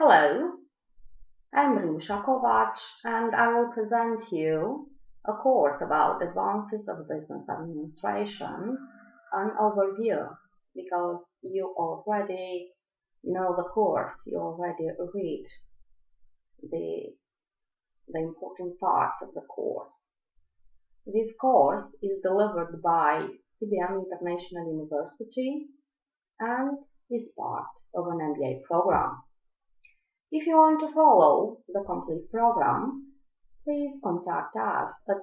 Hello, I'm Rusha Kovac and I will present you a course about advances of business administration, an overview, because you already know the course, you already read the, the important parts of the course. This course is delivered by CBM International University and is part of an MBA program. If you want to follow the complete program, please contact us at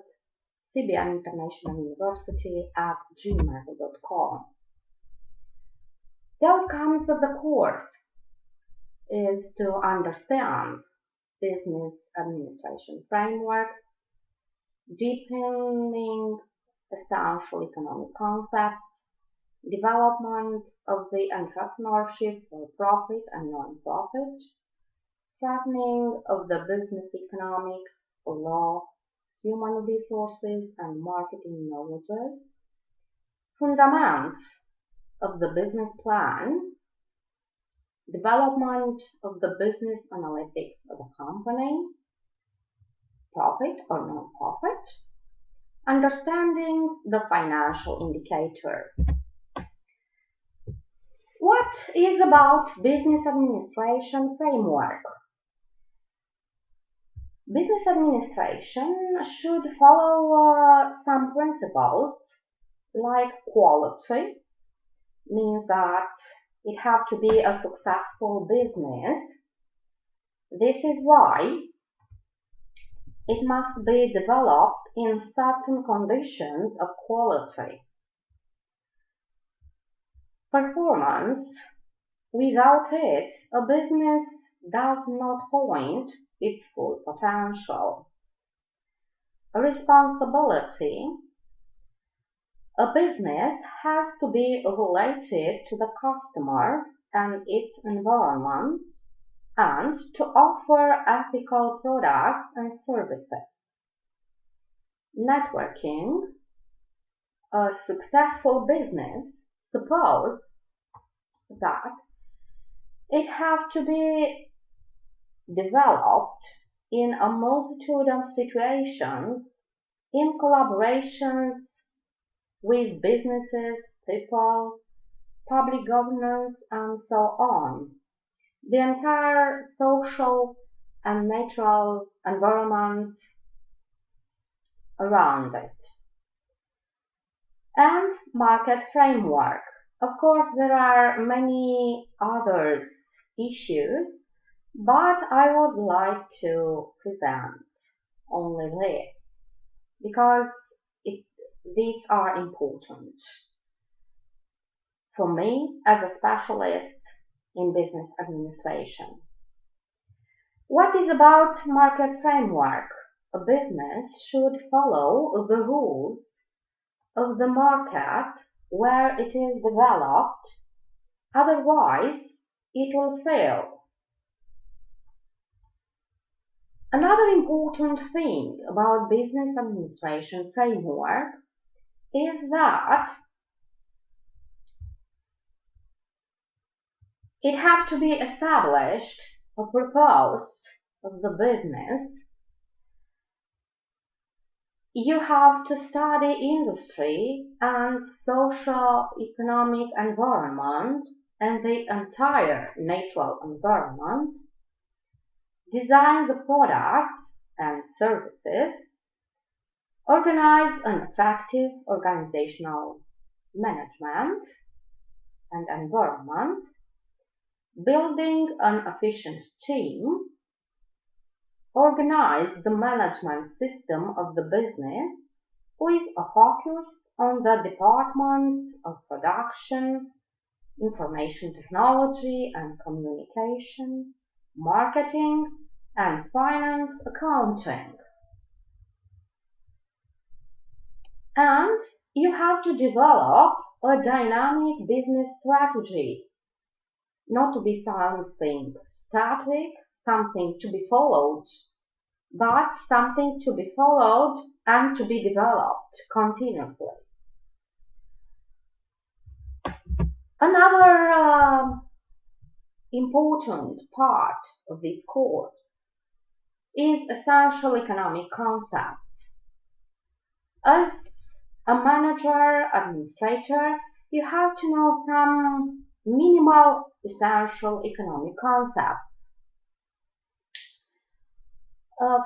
cbminternationaluniversity@gmail.com. The outcomes of the course is to understand business administration frameworks, deepening essential economic concepts, development of the entrepreneurship for profit and non-profit, strengthening of the business economics, law, human resources and marketing knowledges, fundaments of the business plan, development of the business analytics of a company, profit or non-profit, understanding the financial indicators. What is about business administration framework? Business administration should follow some principles like quality, means that it has to be a successful business. This is why it must be developed in certain conditions of quality. Performance, without it, a business does not point its full potential. Responsibility, a business has to be related to the customers and its environment and to offer ethical products and services. Networking, a successful business suppose that it has to be developed in a multitude of situations in collaborations with businesses, people, public governance, and so on. The entire social and natural environment around it. And market framework. Of course, there are many other issues, but I would like to present only this because these are important for me as a specialist in business administration. What is about market framework? A business should follow the rules of the market where it is developed, otherwise it will fail. Another important thing about business administration framework is that it has to be established a purpose of the business. You have to study industry and socio-economic environment and the entire natural environment, design the products and services, organize an effective organizational management and environment, building an efficient team, organize the management system of the business with a focus on the departments of production, information technology and communication, marketing, and finance accounting. And you have to develop a dynamic business strategy, not to be something static, something to be followed, but something to be followed and to be developed continuously. Another important part of this course is essential economic concepts. As a manager, administrator, you have to know some minimal essential economic concepts.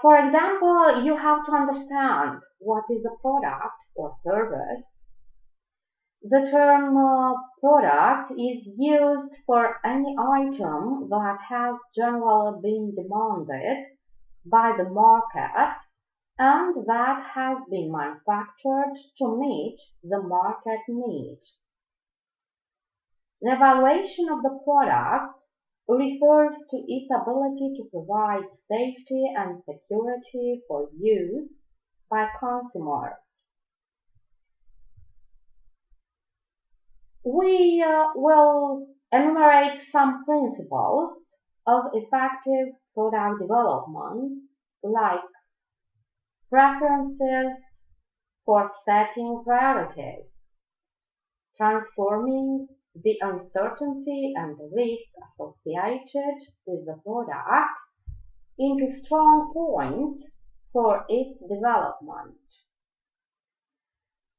For example, you have to understand what is a product or service. The term product is used for any item that has generally been demanded by the market and that has been manufactured to meet the market need. The evaluation of the product refers to its ability to provide safety and security for use by consumers. We will enumerate some principles of effective product development, like preferences for setting priorities, transforming the uncertainty and the risk associated with the product into strong points for its development.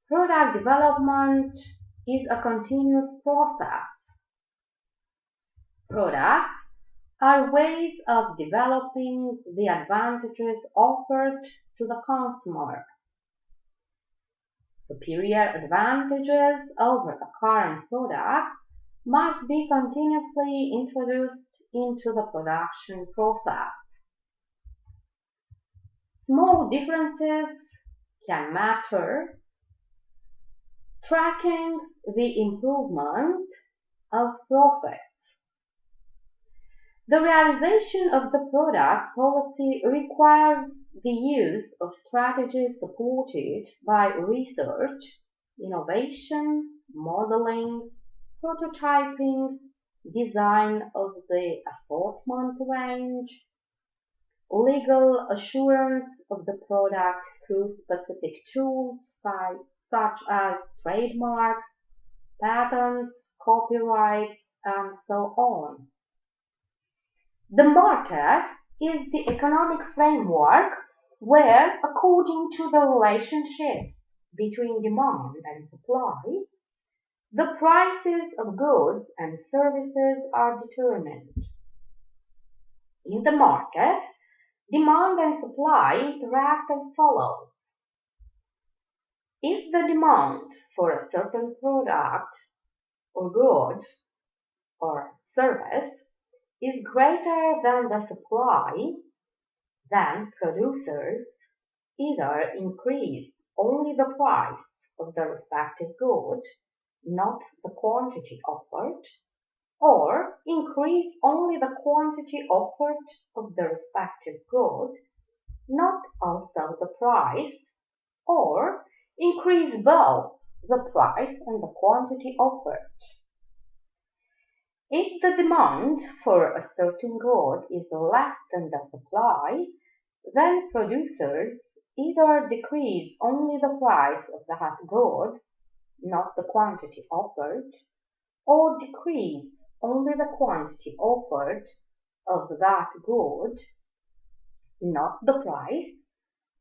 Product development is a continuous process. Products are ways of developing the advantages offered to the consumer. Superior advantages over the current product must be continuously introduced into the production process. Small differences can matter. Tracking the improvement of profits. The realization of the product policy requires the use of strategies supported by research, innovation, modeling, prototyping, design of the assortment range, legal assurance of the product through specific tools such as trademarks, patents, copyright, and so on. The market is the economic framework where, according to the relationships between demand and supply, the prices of goods and services are determined. In the market, demand and supply interact as follows. If the demand for a certain product or good or service is greater than the supply, then producers either increase only the price of the respective good, not the quantity offered, or increase only the quantity offered of the respective good, not also the price, or increase both the price and the quantity offered. If the demand for a certain good is less than the supply, then producers either decrease only the price of that good, not the quantity offered, or decrease only the quantity offered of that good, not the price,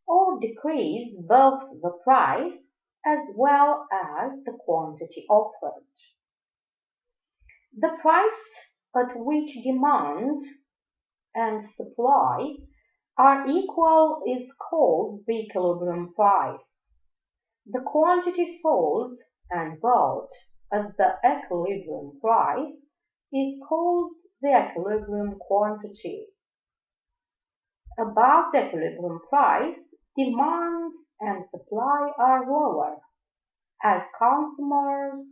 or decrease both the price as well as the quantity offered. The price at which demand and supply are equal is called the equilibrium price. The quantity sold and bought at the equilibrium price is called the equilibrium quantity. Above the equilibrium price, demand and supply are lower, as consumers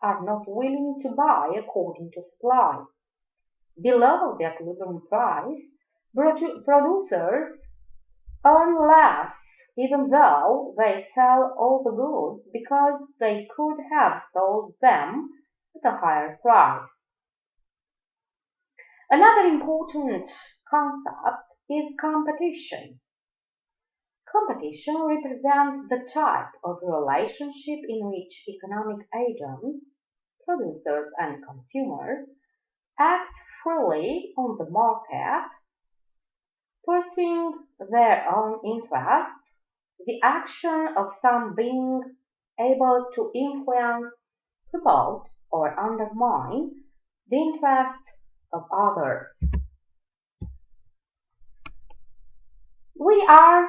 are not willing to buy according to supply. Below the equilibrium price, producers earn less even though they sell all the goods because they could have sold them at a higher price. Another important concept is competition. Competition represents the type of relationship in which economic agents, producers and consumers, act freely on the market, pursuing their own interests, the action of some being able to influence, promote, or undermine the interests of others. We are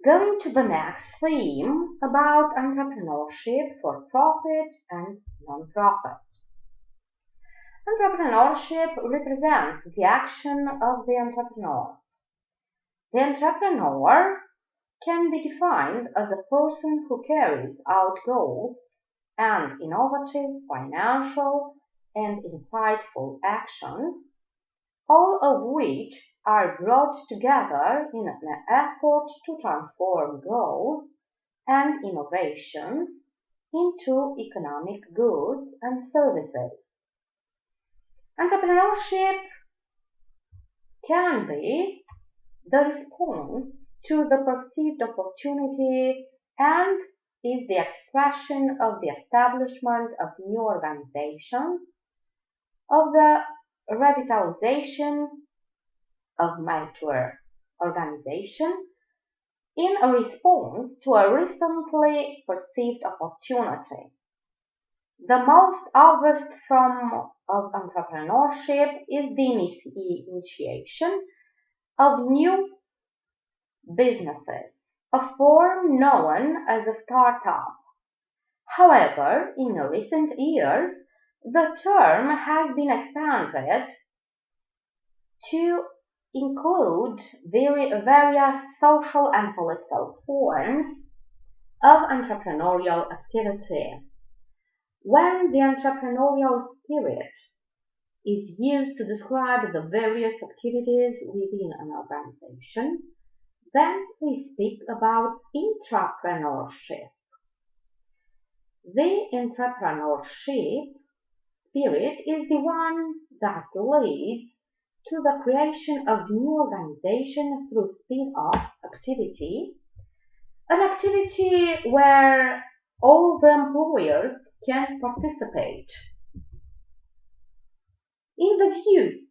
going to the next theme about entrepreneurship for profit and non-profit. Entrepreneurship represents the action of the entrepreneur. The entrepreneur can be defined as a person who carries out goals and innovative, financial, and insightful actions, all of which are brought together in an effort to transform goals and innovations into economic goods and services. Entrepreneurship can be the response to the perceived opportunity and is the expression of the establishment of new organizations, of the revitalization of mature organization in a response to a recently perceived opportunity. The most obvious form of entrepreneurship is the initiation of new businesses, a form known as a startup. However, in recent years, the term has been expanded to include various social and political forms of entrepreneurial activity. When the entrepreneurial spirit is used to describe the various activities within an organization, then we speak about intrapreneurship. The entrepreneurship spirit is the one that leads to the creation of new organization through spin-off activity, an activity where all the employers can participate. In the view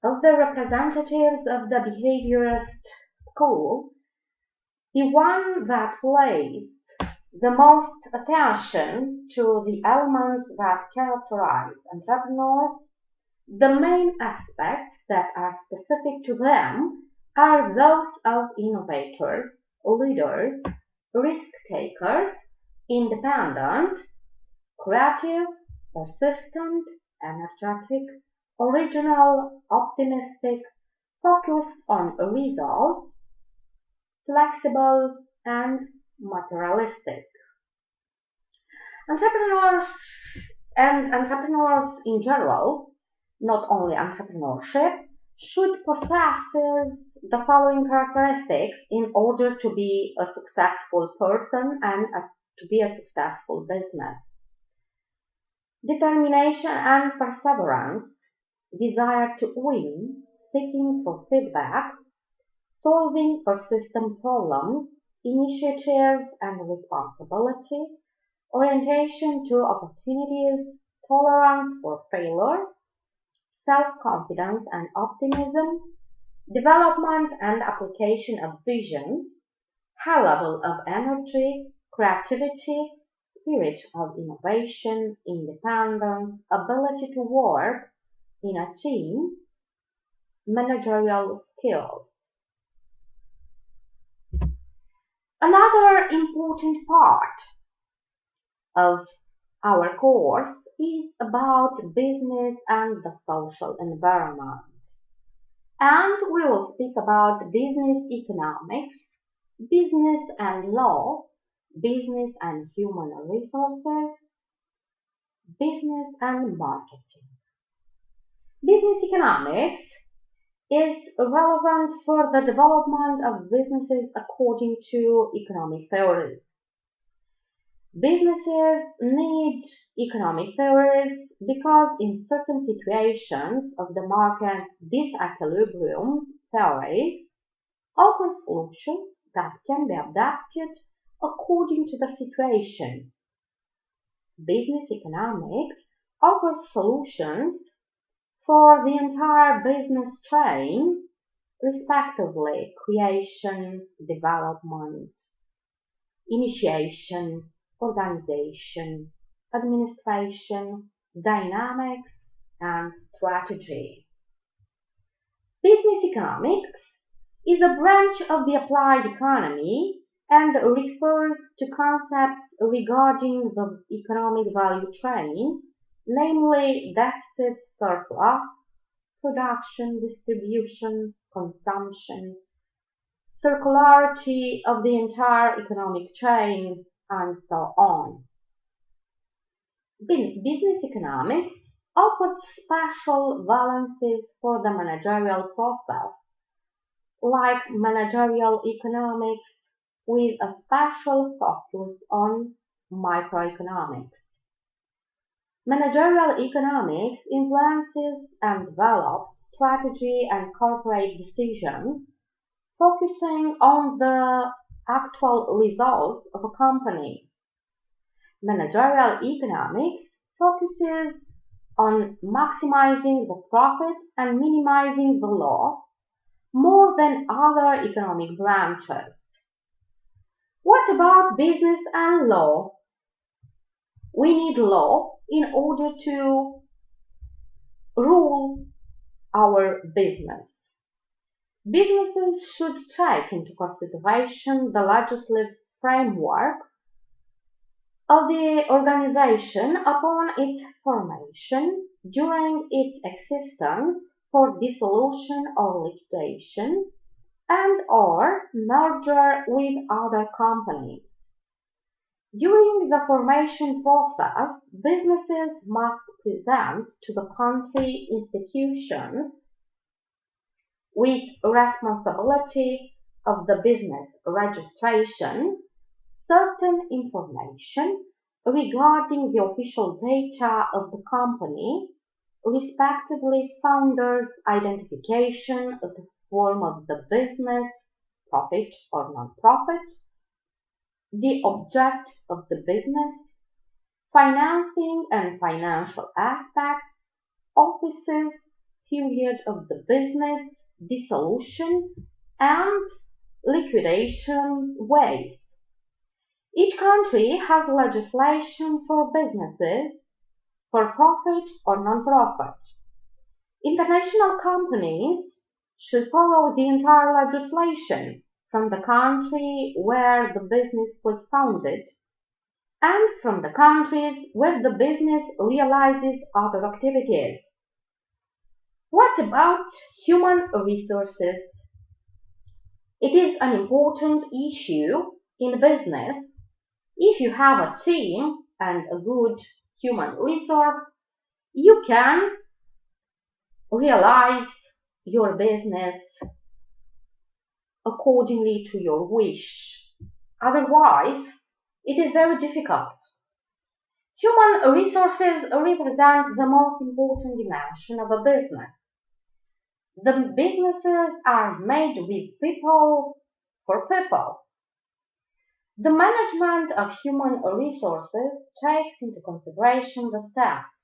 of the representatives of the behaviorist school, the one that plays the most attention to the elements that characterize entrepreneurs, the main aspects that are specific to them are those of innovators, leaders, risk-takers, independent, creative, persistent, energetic, original, optimistic, focused on results, flexible, and materialistic. Entrepreneurs in general, not only entrepreneurship, should possess the following characteristics in order to be a successful person and to be a successful business. Determination and perseverance, desire to win, seeking for feedback, solving persistent problems, initiative and responsibility, orientation to opportunities, tolerance for failure, self-confidence and optimism, development and application of visions, high level of energy, creativity, spirit of innovation, independence, ability to work in a team, managerial skills. Another important part of our course is about business and the social environment. And we will speak about business economics, business and law, business and human resources, business and marketing. Business economics is relevant for the development of businesses according to economic theories. Businesses need economic theories because in certain situations of the market disequilibrium theories offer solutions that can be adapted according to the situation. Business economics offers solutions for the entire business chain, respectively creation, development, initiation, organization, administration, dynamics, and strategy. Business economics is a branch of the applied economy and refers to concepts regarding the economic value chain, namely deficit, surplus, production, distribution, consumption, circularity of the entire economic chain, and so on. Business economics offers special valences for the managerial process, like managerial economics, with a special focus on microeconomics. Managerial economics influences and develops strategy and corporate decisions, focusing on the actual results of a company. Managerial economics focuses on maximizing the profit and minimizing the loss more than other economic branches. What about business and law? We need law in order to rule our business. Businesses should take into consideration the legislative framework of the organization upon its formation, during its existence for dissolution or liquidation, and or merger with other companies. During the formation process, businesses must present to the country institutions with responsibility of the business registration certain information regarding the official data of the company, respectively founder's identification of the form of the business, profit or non-profit, the object of the business, financing and financial aspects, offices, period of the business, dissolution, and liquidation ways. Each country has legislation for businesses, for profit or non-profit. International companies should follow the entire legislation from the country where the business was founded and from the countries where the business realizes other activities. What about human resources? It is an important issue in business. If you have a team and a good human resource, you can realize your business accordingly to your wish. Otherwise, it is very difficult. Human resources represent the most important dimension of a business. The businesses are made with people for people. The management of human resources takes into consideration the steps: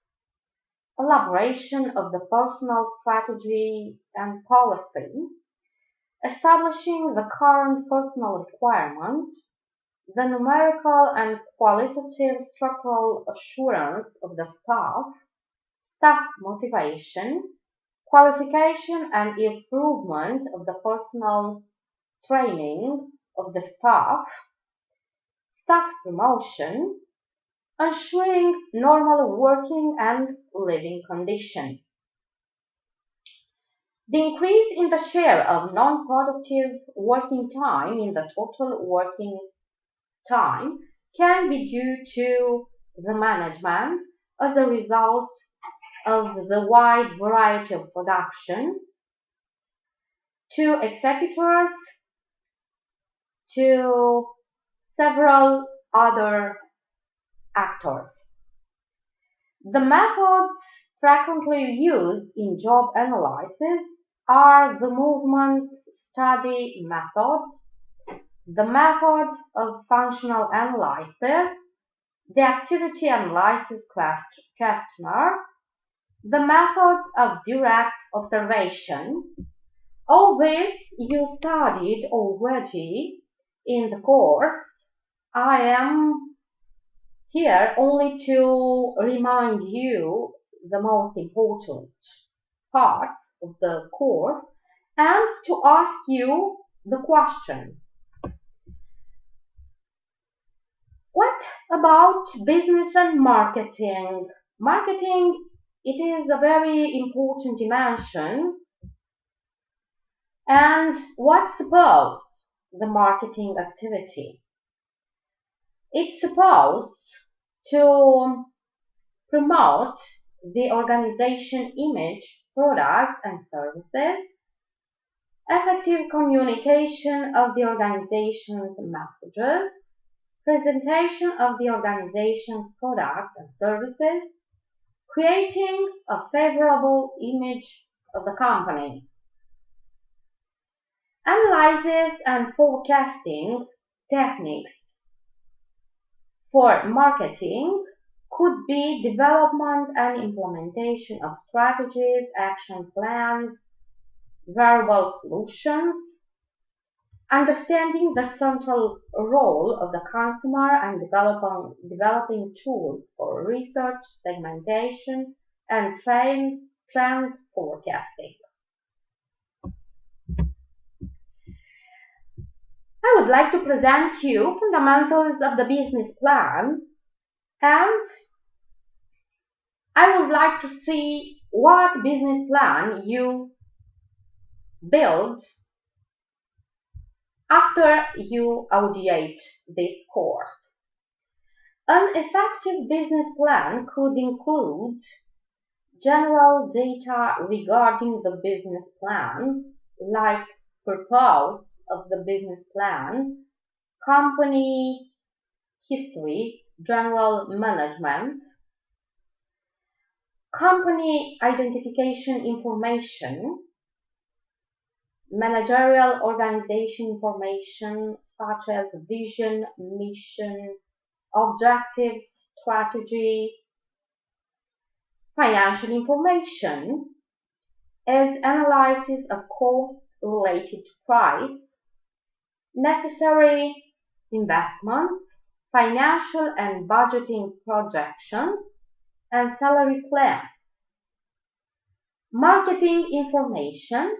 elaboration of the personal strategy and policy, establishing the current personal requirements, the numerical and qualitative structural assurance of the staff motivation, qualification and improvement of the personal training of the staff promotion, ensuring normal working and living conditions. The increase in the share of non-productive working time in the total working time can be due to the management as a result of the wide variety of production, to executors, to several other actors. The methods frequently used in job analysis are the movement study method, the method of functional analysis, the activity analysis questionnaire, the method of direct observation. All this you studied already in the course. I am here only to remind you the most important part of the course and to ask you the question: what about business and marketing? Marketing, it is a very important dimension. And what suppose the marketing activity? It's supposed to promote the organization image, products and services, effective communication of the organization's messages, presentation of the organization's products and services, creating a favorable image of the company. Analysis and forecasting techniques for marketing could be development and implementation of strategies, action plans, variable solutions, understanding the central role of the consumer and developing tools for research, segmentation, and trend forecasting. I would like to present you fundamentals of the business plan, and I would like to see what business plan you build after you audiate this course. An effective business plan could include general data regarding the business plan, like purpose of the business plan, company history, general management, company identification information, managerial organization information such as vision, mission, objectives, strategy, financial information as analysis of costs related to price, necessary investments, financial and budgeting projections, and salary plans. Marketing information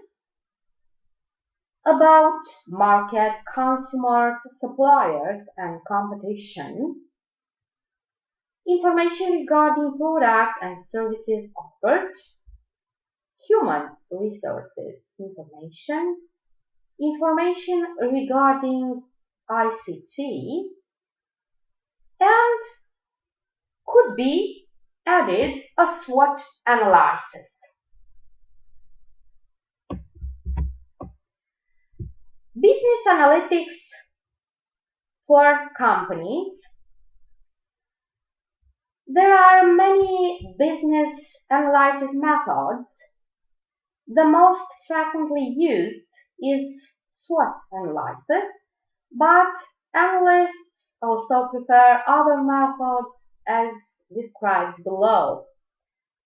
about market, consumers, suppliers, and competition. Information regarding products and services offered. Human resources information. Information regarding ICT. And could be added a SWOT analysis. Business analytics for companies. There are many business analysis methods. The most frequently used is SWOT analysis, but analysts also prefer other methods as described below.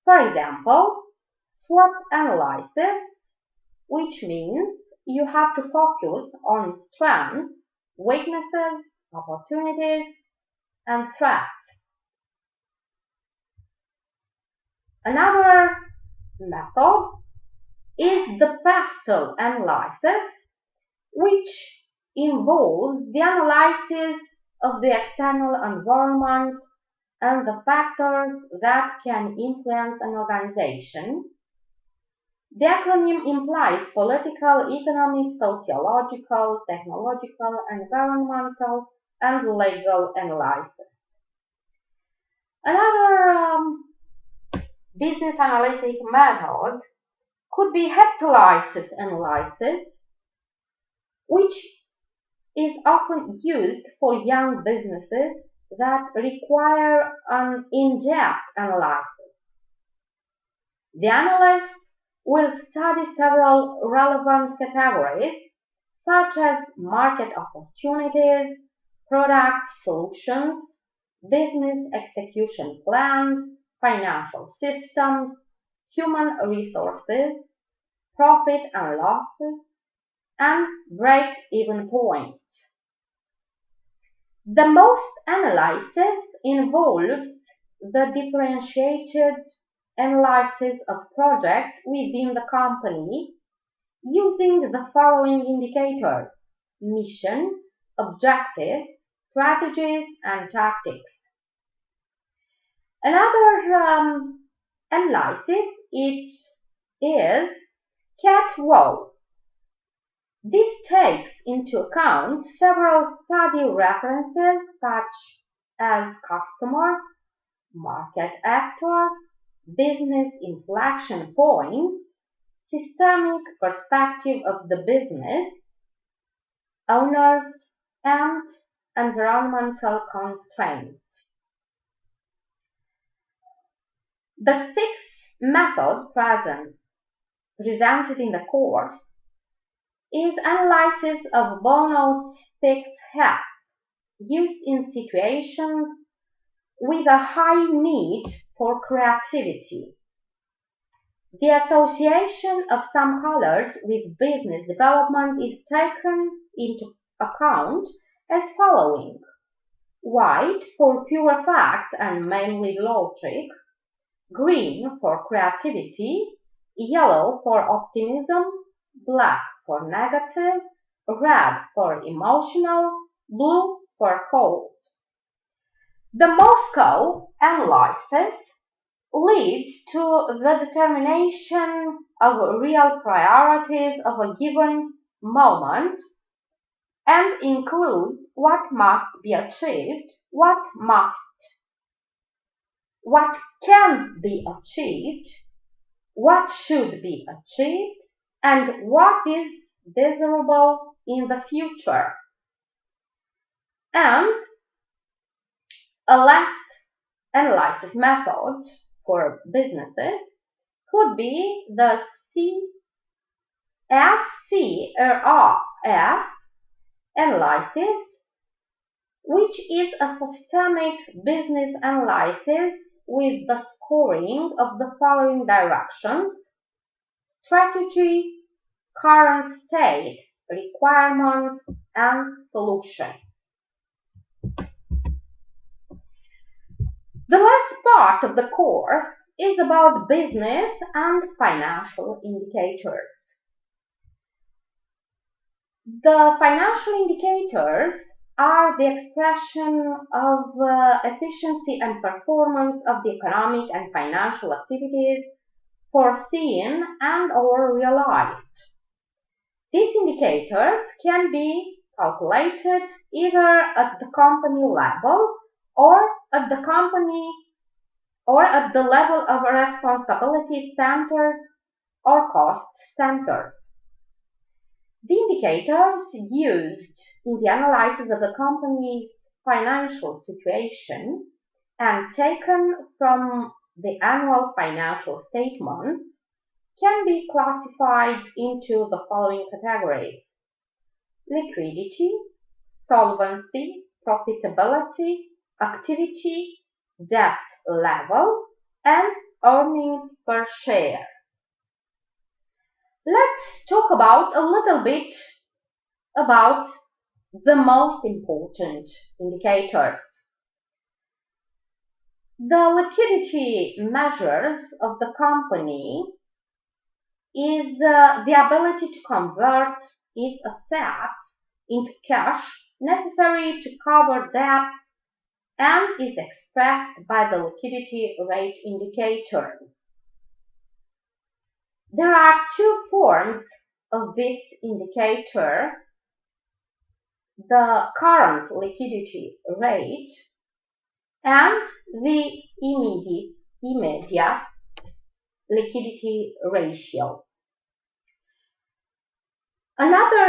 For example, SWOT analysis, which means you have to focus on strengths, weaknesses, opportunities, and threats. Another method is the PESTLE analysis, which involves the analysis of the external environment and the factors that can influence an organization. The acronym implies political, economic, sociological, technological, environmental, and legal analysis. Another business analytic method could be heptalysis analysis, which is often used for young businesses that require an in-depth analysis. The analysts will study several relevant categories such as market opportunities, product solutions, business execution plans, financial systems, human resources, profit and losses, and break-even points. The most analysis involves the differentiated analysis of projects within the company using the following indicators: mission, objectives, strategies, and tactics. Another analysis is CAT-WOW. This takes into account several study references such as customers, market actors, business inflection points, systemic perspective of the business, owners, and environmental constraints. The sixth method presented in the course is analysis of Bono's 6 hats used in situations with a high need for creativity. The association of some colors with business development is taken into account as following: white for pure fact and mainly logic, green for creativity, yellow for optimism, black for negative, red for emotional, blue for cold. The Moscow analysis leads to the determination of real priorities of a given moment and includes what must be achieved, what can be achieved, what should be achieved, and what is desirable in the future. And a last analysis method for businesses could be the SCRS analysis, which is a systemic business analysis with the scoring of the following directions: strategy, current state, requirements, and solution. The last part of the course is about business and financial indicators. The financial indicators are the expression of efficiency and performance of the economic and financial activities foreseen and/or realized. These indicators can be calculated either at the company level or at the level of responsibility centers or cost centers. The indicators used in the analysis of the company's financial situation and taken from the annual financial statements can be classified into the following categories: liquidity, solvency, profitability, activity, debt level, and earnings per share. Let's talk about a little bit about the most important indicators. The liquidity measures of the company is the ability to convert its assets into cash necessary to cover debt and is expressed by the liquidity rate indicator. There are two forms of this indicator: the current liquidity rate and the immediate liquidity ratio. Another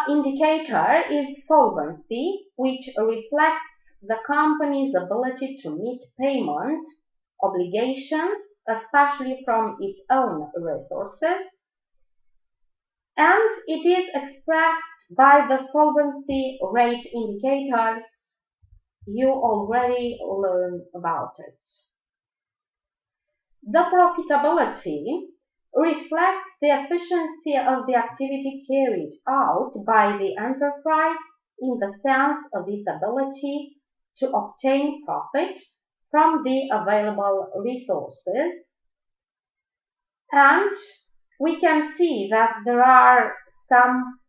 indicator is solvency, which reflects the company's ability to meet payment obligations, especially from its own resources, and it is expressed by the solvency rate indicators. You already learned about it. The profitability reflects the efficiency of the activity carried out by the enterprise in the sense of its ability to obtain profit from the available resources. And we can see that there are some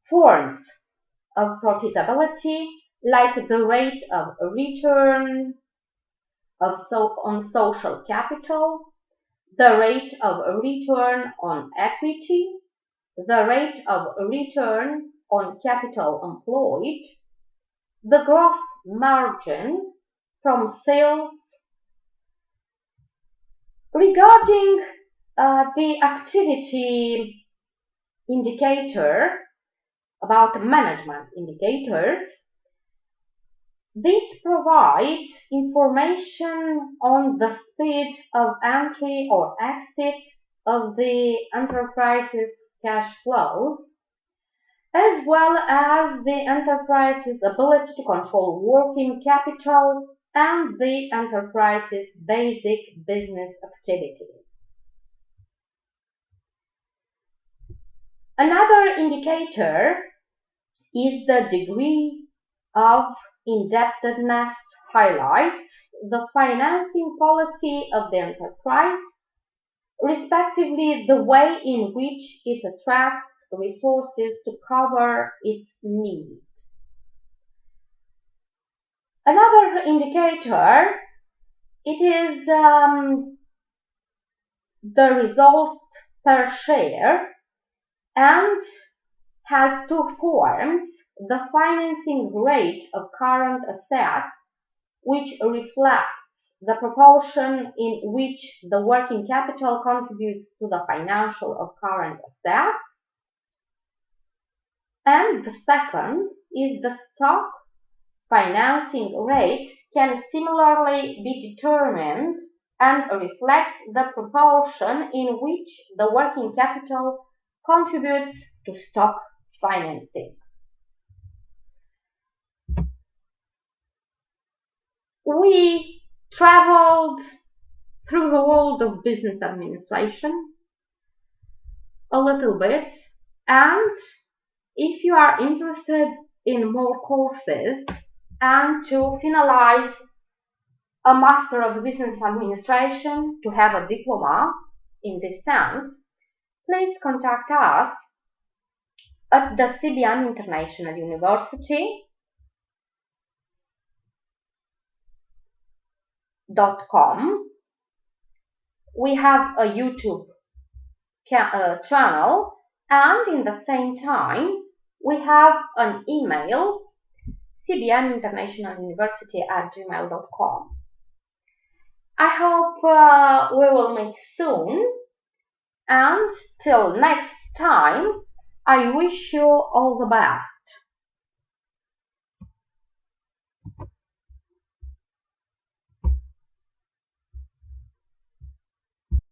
forms of profitability, like the rate of return on social capital, the rate of return on equity, the rate of return on capital employed, the gross margin from sales. Regarding the activity indicator, about management indicators, this provides information on the speed of entry or exit of the enterprise's cash flows, as well as the enterprise's ability to control working capital and the enterprise's basic business activities. Another indicator is the degree of indebtedness, highlights the financing policy of the enterprise, respectively the way in which it attracts resources to cover its needs. Another indicator, it is the result per share and has two forms: the financing rate of current assets, which reflects the proportion in which the working capital contributes to the financial of current assets, and the second is the stock financing rate, can similarly be determined and reflects the proportion in which the working capital contributes to stock financing. We traveled through the world of business administration a little bit, and if you are interested in more courses and to finalize a Master of Business Administration, to have a diploma in this sense, please contact us at the CBM International University.com. We have a YouTube channel, and in the same time we have an email, cbminternationaluniversity@gmail.com. I hope we will meet soon, and till next time, I wish you all the best.